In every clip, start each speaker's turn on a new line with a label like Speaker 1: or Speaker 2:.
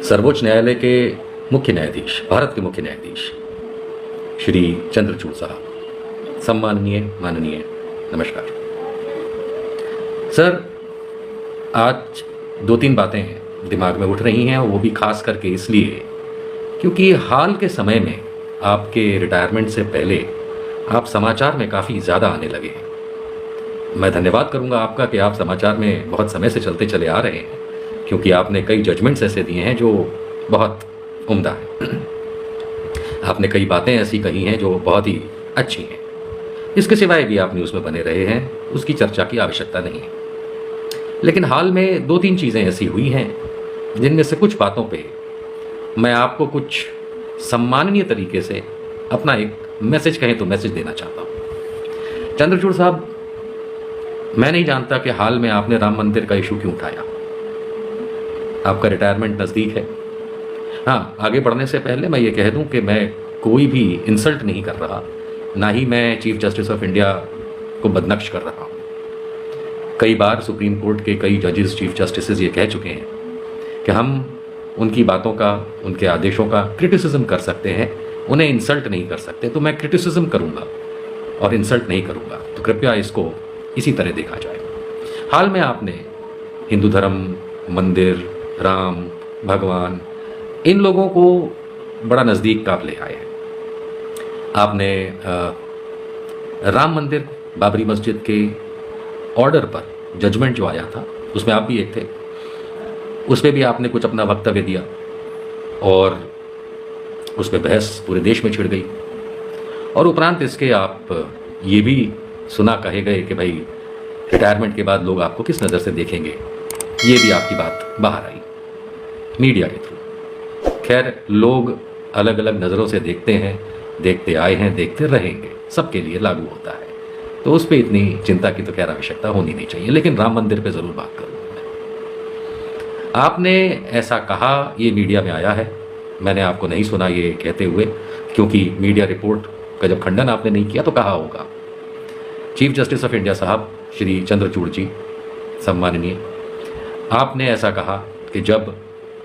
Speaker 1: सर्वोच्च न्यायालय के मुख्य न्यायाधीश, भारत के मुख्य न्यायाधीश श्री चंद्रचूड़ साहब, सम्माननीय, माननीय, नमस्कार। सर, आज दो तीन बातें दिमाग में उठ रही हैं, और वो भी खास करके इसलिए क्योंकि हाल के समय में आपके रिटायरमेंट से पहले आप समाचार में काफ़ी ज़्यादा आने लगे हैं। मैं धन्यवाद करूंगा आपका कि आप समाचार में बहुत समय से चलते चले आ रहे हैं, क्योंकि आपने कई जजमेंट्स ऐसे दिए हैं जो बहुत उम्दा हैं। आपने कई बातें ऐसी कही हैं जो बहुत ही अच्छी हैं। इसके सिवाय भी आप न्यूज़ में बने रहे हैं, उसकी चर्चा की आवश्यकता नहीं है। लेकिन हाल में दो तीन चीज़ें ऐसी हुई हैं जिनमें से कुछ बातों पे मैं आपको कुछ सम्माननीय तरीके से अपना एक मैसेज, कहें तो मैसेज, देना चाहता हूँ। चंद्रचूड़ साहब, मैं नहीं जानता कि हाल में आपने राम मंदिर का इशू क्यों उठाया। आपका रिटायरमेंट नज़दीक है। हाँ, आगे बढ़ने से पहले मैं ये कह दूं कि मैं कोई भी इंसल्ट नहीं कर रहा, ना ही मैं चीफ जस्टिस ऑफ इंडिया को बदनक्श कर रहा हूँ। कई बार सुप्रीम कोर्ट के कई जजेस, चीफ जस्टिस ये कह चुके हैं कि हम उनकी बातों का, उनके आदेशों का क्रिटिसिज्म कर सकते हैं, उन्हें इंसल्ट नहीं कर सकते। तो मैं क्रिटिसिज्म करूँगा और इंसल्ट नहीं करूँगा। तो कृपया इसको इसी तरह देखा जाए। हाल में आपने हिंदू धर्म, मंदिर, राम, भगवान, इन लोगों को बड़ा नज़दीक आप ले आए हैं। आपने राम मंदिर, बाबरी मस्जिद के ऑर्डर पर जजमेंट जो आया था, उसमें आप भी एक थे, उस पर भी आपने कुछ अपना वक्तव्य दिया और उस पर बहस पूरे देश में छिड़ गई। और उपरांत इसके आप ये भी सुना कहे गए कि भाई रिटायरमेंट के बाद लोग आपको किस नज़र से देखेंगे, ये भी आपकी बात बाहर आई मीडिया के थ्रू। खैर, लोग अलग अलग नज़रों से देखते हैं, देखते आए हैं, देखते रहेंगे, सबके लिए लागू होता है। तो उस पर इतनी चिंता की तो खैर आवश्यकता होनी नहीं चाहिए। लेकिन राम मंदिर पे ज़रूर बात करूँगा मैं। आपने ऐसा कहा, ये मीडिया में आया है, मैंने आपको नहीं सुना ये कहते हुए, क्योंकि मीडिया रिपोर्ट का जब खंडन आपने नहीं किया तो कहा होगा। चीफ जस्टिस ऑफ इंडिया साहब श्री चंद्रचूड़ जी, सम्माननीय, आपने ऐसा कहा कि जब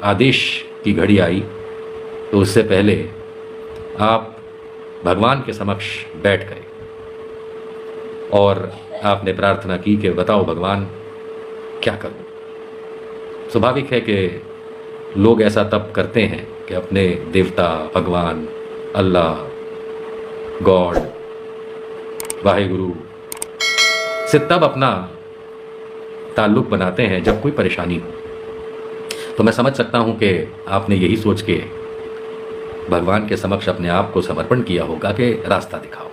Speaker 1: आदेश की घड़ी आई तो उससे पहले आप भगवान के समक्ष बैठ गए और आपने प्रार्थना की कि बताओ भगवान क्या करूं। स्वाभाविक है कि लोग ऐसा तब करते हैं कि अपने देवता, भगवान, अल्लाह, गॉड, वाहेगुरु से तब अपना ताल्लुक़ बनाते हैं जब कोई परेशानी हो। तो मैं समझ सकता हूं कि आपने यही सोच के भगवान के समक्ष अपने आप को समर्पण किया होगा कि रास्ता दिखाओ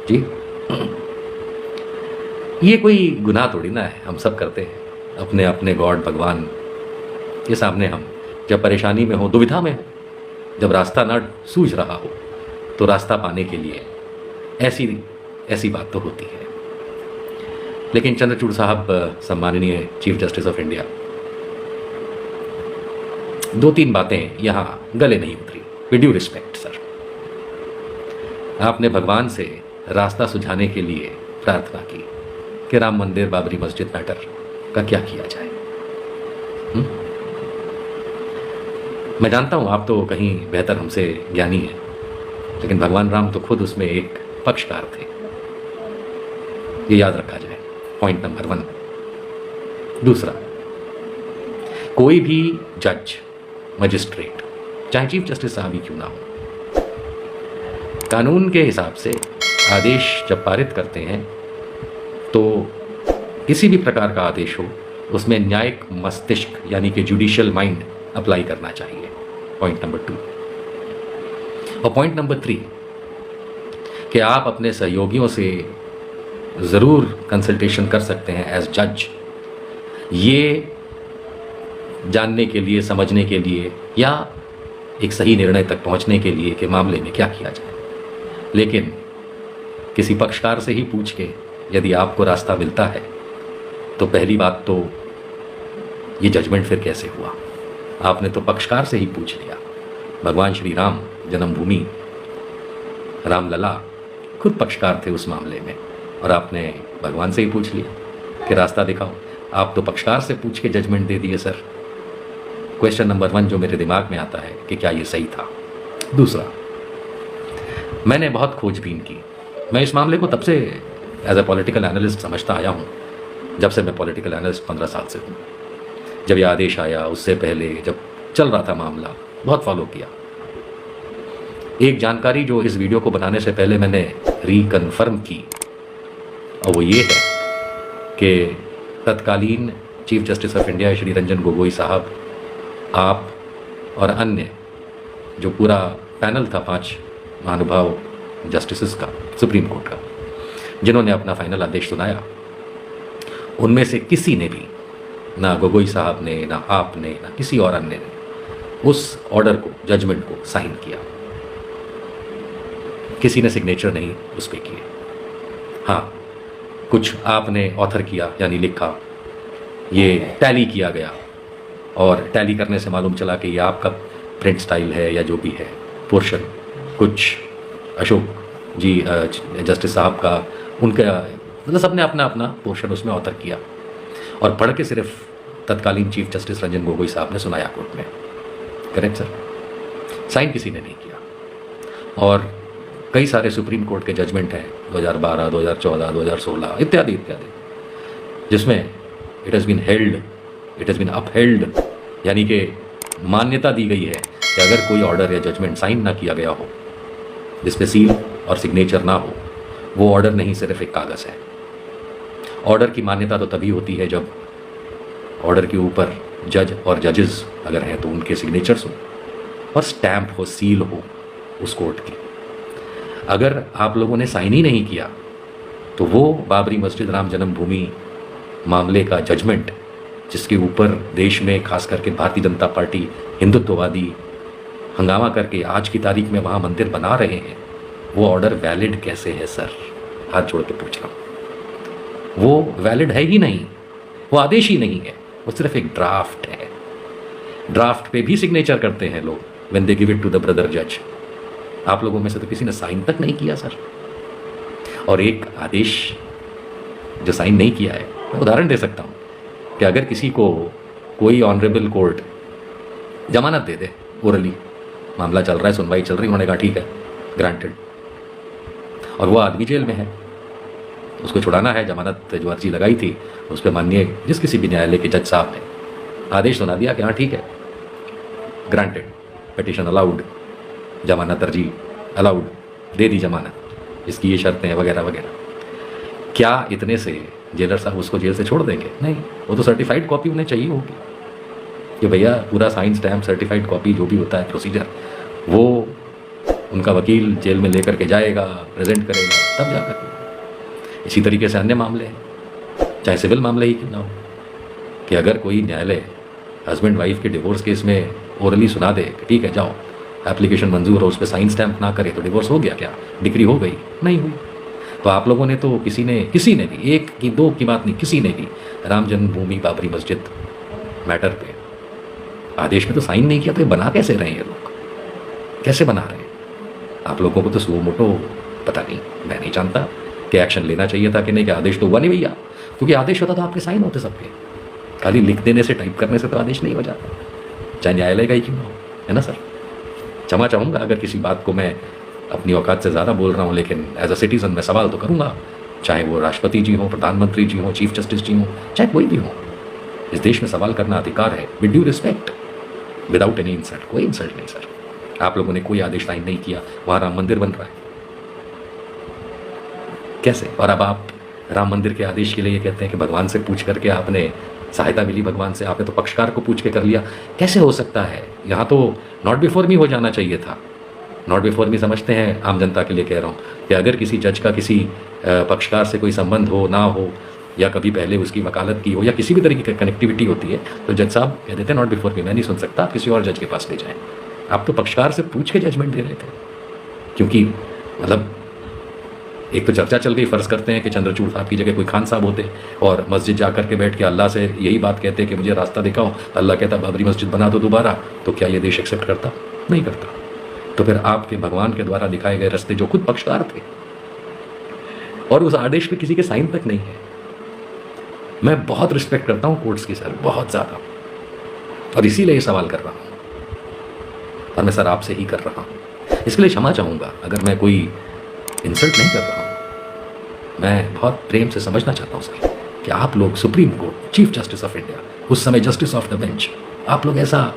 Speaker 1: जी। ये कोई गुनाह थोड़ी ना है, हम सब करते हैं। अपने अपने गॉड, भगवान के सामने हम जब परेशानी में हो, दुविधा में हो, जब रास्ता ना सूझ रहा हो, तो रास्ता पाने के लिए ऐसी बात तो होती है। लेकिन चंद्रचूड़ साहब, सम्माननीय चीफ जस्टिस ऑफ इंडिया, दो तीन बातें यहाँ गले नहीं उतरी। विद ड्यू रिस्पेक्ट सर, आपने भगवान से रास्ता सुझाने के लिए प्रार्थना की कि राम मंदिर, बाबरी मस्जिद मैटर का क्या किया जाए। मैं जानता हूँ आप तो कहीं बेहतर हमसे ज्ञानी हैं, लेकिन भगवान राम तो खुद उसमें एक पक्षकार थे, ये याद रखा जाए। Point number 1। दूसरा, कोई भी जज, मजिस्ट्रेट, चाहे चीफ जस्टिस साहब ही क्यों ना हो, कानून के हिसाब से आदेश जब पारित करते हैं तो किसी भी प्रकार का आदेश हो, उसमें न्यायिक मस्तिष्क यानी कि जुडिशियल माइंड अप्लाई करना चाहिए। Point number 2। और पॉइंट नंबर 3 कि आप अपने सहयोगियों से ज़रूर कंसल्टेशन कर सकते हैं एज जज, ये जानने के लिए, समझने के लिए, या एक सही निर्णय तक पहुंचने के लिए कि मामले में क्या किया जाए। लेकिन किसी पक्षकार से ही पूछ के यदि आपको रास्ता मिलता है तो पहली बात तो ये जजमेंट फिर कैसे हुआ? आपने तो पक्षकार से ही पूछ लिया। भगवान श्री राम, जन्मभूमि, रामलला खुद पक्षकार थे उस मामले में, और आपने भगवान से ही पूछ लिया कि रास्ता दिखाओ। आप तो पक्षकार से पूछ के जजमेंट दे दिए सर। क्वेश्चन नंबर 1 जो मेरे दिमाग में आता है कि क्या ये सही था। दूसरा, मैंने बहुत खोजबीन की। मैं इस मामले को तब से एज ए पॉलिटिकल एनालिस्ट समझता आया हूँ जब से मैं पॉलिटिकल एनालिस्ट 15 साल से हूँ। जब ये आदेश आया उससे पहले जब चल रहा था मामला, बहुत फॉलो किया। एक जानकारी जो इस वीडियो को बनाने से पहले मैंने रिकन्फर्म की, और वो ये है कि तत्कालीन chief justice of India Shri Ranjan Gogoi साहब, आप और अन्य जो पूरा पैनल था 5 महानुभाव जस्टिसेस का सुप्रीम कोर्ट का, जिन्होंने अपना फाइनल आदेश सुनाया, उनमें से किसी ने भी, ना गोगोई साहब ने, ना आपने, ना किसी और अन्य ने उस ऑर्डर को, जजमेंट को साइन किया। किसी ने सिग्नेचर नहीं उस पर किए। हाँ, कुछ आपने ऑथर किया, यानी लिखा, ये टैली किया गया, और टैली करने से मालूम चला कि ये आपका प्रिंट स्टाइल है या जो भी है पोर्शन, कुछ अशोक जी जस्टिस साहब का, उनका, मतलब सबने अपना अपना पोर्शन उसमें ऑथर किया, और पढ़ के सिर्फ तत्कालीन चीफ जस्टिस रंजन गोगोई साहब ने सुनाया कोर्ट में। Correct sir? साइन किसी ने नहीं किया। और कई सारे सुप्रीम कोर्ट के जजमेंट हैं 2012, 2014, 2016 इत्यादि इत्यादि, जिसमें it has been held, it has been upheld, यानी कि मान्यता दी गई है कि अगर कोई ऑर्डर या जजमेंट साइन ना किया गया हो, जिसपे सील और सिग्नेचर ना हो, वो ऑर्डर नहीं, सिर्फ एक कागज़ है। ऑर्डर की मान्यता तो तभी होती है जब ऑर्डर के ऊपर जज और जजेस अगर हैं तो उनके सिग्नेचर्स हो और स्टैम्प हो, सील हो उस कोर्ट की। अगर आप लोगों ने साइन ही नहीं किया तो वो बाबरी मस्जिद राम जन्मभूमि मामले का जजमेंट, जिसके ऊपर देश में खास करके भारतीय जनता पार्टी हिंदुत्ववादी हंगामा करके आज की तारीख में वहाँ मंदिर बना रहे हैं, वो ऑर्डर वैलिड कैसे है सर? हाथ जोड़ के पूछ रहा हूँ। वो वैलिड है ही नहीं, वो आदेश ही नहीं है, वो सिर्फ एक ड्राफ्ट है। ड्राफ्ट पे भी सिग्नेचर करते हैं लोग when they give it to the brother जज। आप लोगों में से तो किसी ने साइन तक नहीं किया सर। और एक आदेश जो साइन नहीं किया है, मैं उदाहरण दे सकता हूँ कि अगर किसी को कोई ऑनरेबल कोर्ट जमानत दे दे, ओरली मामला चल रहा है, सुनवाई चल रही, उन्होंने कहा ठीक है ग्रांटेड, और वो आदमी जेल में है, उसको छुड़ाना है, जमानत जो अर्जी लगाई थी उस पर माननीय जिस किसी भी न्यायालय के जज साहब ने आदेश सुना दिया कि हाँ ठीक है ग्रांटेड, पिटीशन अलाउड, जमानत अर्जी अलाउड, दे दी जमानत, इसकी ये शर्तें हैं वगैरह वगैरह। क्या इतने से जेलर साहब उसको जेल से छोड़ देंगे? नहीं, वो तो सर्टिफाइड कॉपी उन्हें चाहिए होगी कि भैया पूरा साइन स्टैम्प सर्टिफाइड कॉपी जो भी होता है प्रोसीजर, वो उनका वकील जेल में लेकर के जाएगा, प्रेजेंट करेगा, तब जाकर के। इसी तरीके से अन्य मामले हैं, चाहे सिविल मामले ही क्यों ना हो, कि अगर कोई न्यायालय हस्बैंड वाइफ के डिवोर्स केस में ओरली सुना दे कि ठीक है जाओ, एप्लीकेशन मंजूर हो, उस पर साइन स्टैम्प ना करे तो डिवोर्स हो गया, क्या डिक्री हो गई? नहीं हुई। तो आप लोगों ने तो किसी ने भी, एक की दो की बात नहीं, किसी ने भी राम जन्मभूमि बाबरी मस्जिद मैटर पे आदेश में तो साइन नहीं किया। तो ये बना कैसे रहे हैं ये लोग? कैसे बना रहे हैं? आप लोगों को तो सुओ मोटो पता नहीं, मैं नहीं जानता कि एक्शन लेना चाहिए था कि नहीं, कि आदेश तो हुआ नहीं भैया, क्योंकि आदेश होता तो आपके साइन होते सबके। खाली लिख देने से, टाइप करने से तो आदेश नहीं हो जाता, चाहे न्यायालय का ही क्यों ना हो, है ना सर? क्षमा चाहूँगा अगर किसी बात को मैं अपनी औकात से ज़्यादा बोल रहा हूँ, लेकिन एज अ सिटीज़न मैं सवाल तो करूँगा, चाहे वो राष्ट्रपति जी हो, प्रधानमंत्री जी हो, चीफ जस्टिस जी हो, चाहे कोई भी हो। इस देश में सवाल करना अधिकार है, with due respect, without any insult. कोई इंसल्ट नहीं सर। आप लोगों ने कोई आदेश साइन नहीं किया, वहाँ राम मंदिर बन रहा है, कैसे? और अब आप राम मंदिर के आदेश के लिए ये कहते हैं कि भगवान से पूछ करके आपने सहायता मिली, भगवान से, आपने तो पक्षकार को पूछ के कर लिया। कैसे हो सकता है? यहाँ तो नॉट बिफोर मी हो जाना चाहिए था। नॉट बिफोर मी समझते हैं, आम जनता के लिए कह रहा हूँ कि अगर किसी जज का किसी पक्षकार से कोई संबंध हो ना हो, या कभी पहले उसकी वकालत की हो, या किसी भी तरीके की कनेक्टिविटी होती है, तो जज साहब कह देते हैं नॉट बिफोर मी, मैं नहीं सुन सकता, आप किसी और जज के पास ले जाएं। आप तो पक्षकार से पूछ के जजमेंट दे रहे थे, क्योंकि मतलब एक तो चर्चा चल गई, फ़र्ज़ करते हैं कि चंद्रचूड़ साहब की जगह कोई खान साहब होते और मस्जिद जा कर के बैठ के अल्लाह से यही बात कहते कि मुझे रास्ता दिखाओ, अल्लाह कहता बाबरी मस्जिद बना दो दोबारा, तो क्या ये देश एक्सेप्ट करता? नहीं करता। तो फिर आपके भगवान के द्वारा दिखाए गए रास्ते जो खुद पक्षकार थे, और उस आदेश पे किसी के साइन तक नहीं है। मैं बहुत रिस्पेक्ट करता हूँ कोर्ट्स की सर, बहुत ज़्यादा, और इसीलिए ये सवाल कर रहा हूँ, और मैं सर आपसे ही कर रहा हूँ। इसके लिए क्षमा चाहूँगा अगर मैं कोई इंसल्ट नहीं कर रहा हूँ। मैं बहुत प्रेम से समझना चाहता हूँ सर कि आप लोग supreme court, chief justice of India, उस समय जस्टिस ऑफ द बेंच, आप लोग ऐसा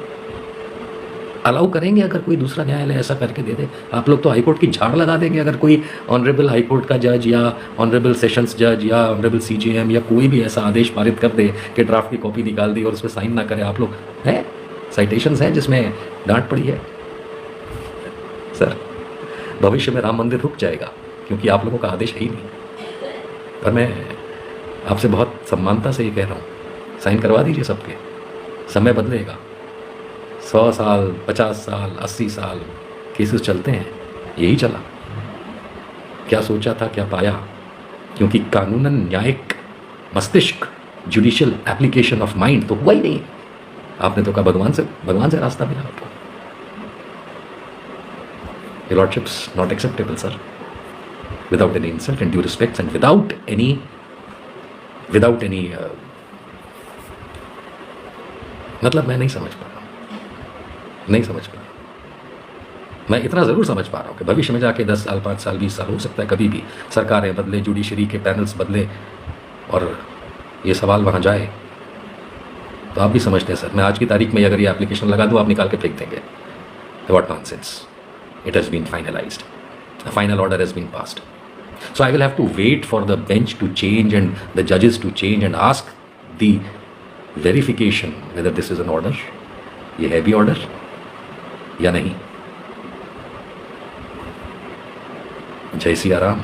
Speaker 1: अलाउ करेंगे अगर कोई दूसरा न्यायालय ऐसा करके दे दे? आप लोग तो हाईकोर्ट की झाड़ लगा देंगे अगर कोई ऑनरेबल हाईकोर्ट का जज या ऑनरेबल सेशंस जज या ऑनरेबल सीजेएम या कोई भी ऐसा आदेश पारित कर दे कि ड्राफ्ट की कॉपी निकाल दी और उसमें साइन ना करे। आप लोग हैं, साइटेशंस हैं जिसमें डांट पड़ी है। सर भविष्य में राम मंदिर रुक जाएगा क्योंकि आप लोगों का आदेश है ही नहीं। पर मैं आपसे बहुत सम्मानता से ये कह रहा हूँ, साइन करवा दीजिए सबके। समय बदलेगा, 100 साल, 50 साल, 80 साल केसेस चलते हैं, यही चला। क्या सोचा था, क्या पाया? क्योंकि कानूनन न्यायिक मस्तिष्क, जुडिशियल एप्लीकेशन ऑफ माइंड तो हुआ ही नहीं। आपने तो कहा भगवान से रास्ता मिला आपको। Your lordship's not acceptable, sir. Without any insult and due respect and without any मतलब मैं नहीं समझ पा रहा हूँ, नहीं समझ पा रहा हूँ। मैं इतना ज़रूर समझ पा रहा हूँ कि भविष्य में जाके 10 साल, 5 साल, 20 साल, हो सकता है कभी भी सरकारें बदले, जुडिशरी के पैनल्स बदले और ये सवाल वहाँ जाए, तो आप भी समझते हैं सर, मैं आज की तारीख में अगर ये एप्लीकेशन लगा दूँ, आप निकाल के फेंक देंगे। What nonsense. It has been finalized. A final order has been passed. So I will have to wait for the bench to change and the judges to change and ask the verification whether this is an order, ये है भी order या नहीं। जय सिया राम।